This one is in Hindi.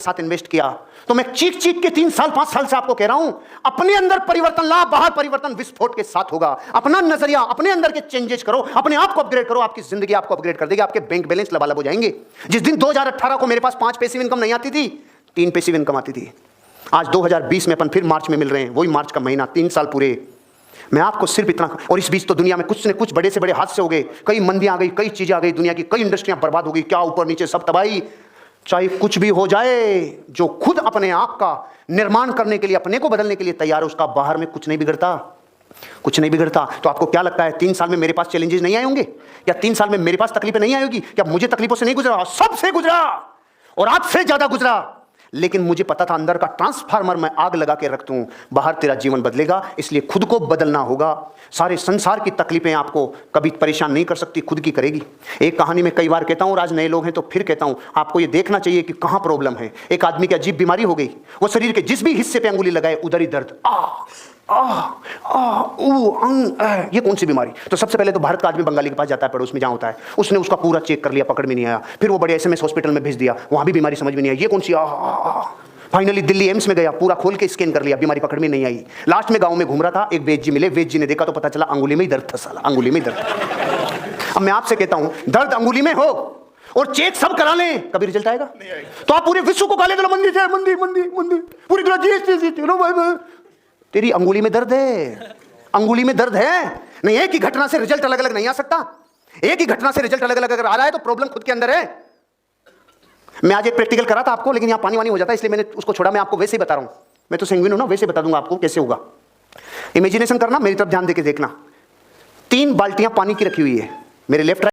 साथ इन्वेस्ट किया, तो मैं चीख चीख के 3 साल 5 साल से आपको कह रहा हूं, अपने अंदर परिवर्तन ला, बाहर परिवर्तन विस्फोट के साथ होगा। अपना नजरिया, अपने अंदर के चेंजेस करो, अपने आप को अपग्रेड करो, आपकी जिंदगी आपको अपग्रेड कर देगी। आपके बैंक बैलेंस लबालब हो जाएंगे। जिस दिन 2018 को मेरे पास 5 पैसिव इनकम नहीं आती थी, 3 पैसिव इनकम आती थी। आज 2020 में अपन फिर मार्च में मिल रहे हैं, वही मार्च का महीना, 3 साल पूरे। मैं आपको सिर्फ इतना, और इस बीच तो दुनिया में कुछ न कुछ बड़े से बड़े हादसे हो गए, कई मंदियां आ गई, कई चीजें आ गई, दुनिया की कई इंडस्ट्रियां बर्बाद हो गई, क्या ऊपर नीचे सब तबाही। चाहे कुछ भी हो जाए, जो खुद अपने आप का निर्माण करने के लिए, अपने को बदलने के लिए तैयार है, उसका बाहर में कुछ नहीं बिगड़ता, कुछ नहीं बिगड़ता। तो आपको क्या लगता है 3 साल में मेरे पास चैलेंजेस नहीं आए होंगे, या 3 साल में मेरे पास तकलीफें नहीं आई होगी? क्या मुझे तकलीफों से नहीं गुजरा? सबसे गुजरा, और आपसे ज्यादा गुजरा। लेकिन मुझे पता था अंदर का ट्रांसफार्मर मैं आग लगा के रख दूं, बाहर तेरा जीवन बदलेगा। इसलिए खुद को बदलना होगा। सारे संसार की तकलीफें आपको कभी परेशान नहीं कर सकती, खुद की करेगी। एक कहानी में कई बार कहता हूं, और आज नए लोग हैं तो फिर कहता हूं, आपको यह देखना चाहिए कि कहां प्रॉब्लम है। एक आदमी की अजीब बीमारी हो गई, वो शरीर के जिस भी हिस्से पे अंगुली लगाए उधर ही दर्द, ये कौन सी बीमारी? तो सबसे पहले तो भारत का आदमी बंगाली के पास जाता है, पड़ोस में जहां होता है, उसने उसका पूरा चेक कर लिया, पकड़ में नहीं आया। फिर वो बड़े SMS हॉस्पिटल में भेज दिया, वहां भी बीमारी समझ में नहीं आई, ये कौन सी। फाइनली दिल्ली एम्स में गया, पूरा खोल के स्कैन कर लिया, बीमारी पकड़ में नहीं आई। लास्ट में गांव में घूम रहा था, एक वैद्य जी मिले, वैद्य जी ने देखा तो पता चला अंगुली में ही दर्द था, साला अंगुली में ही दर्द। अब मैं आपसे कहता हूं, दर्द अंगुली में हो और चेक सब करा लें, कभी रिजल्ट आएगा? तो आप पूरे विश्व को गाले दो, मंदी से मंदी मंदी मंदी, पूरी दुनिया तेरी अंगुली में दर्द है, अंगुली में दर्द है। नहीं, एक ही घटना से रिजल्ट अलग अलग नहीं आ सकता। एक ही घटना से रिजल्ट अलग अलग अगर आ रहा है तो प्रॉब्लम खुद के अंदर है। मैं आज एक प्रैक्टिकल करा था आपको, लेकिन यहां पानी वानी हो जाता है, इसलिए मैंने उसको छोड़ा। मैं आपको वैसे ही बता रहा हूं, मैं तो संगीन हूं ना, वैसे बता दूंगा आपको कैसे होगा। इमेजिनेशन करना, मेरी तरफ ध्यान देके देखना। 3 बाल्टियां पानी की रखी हुई है, मेरे लेफ्ट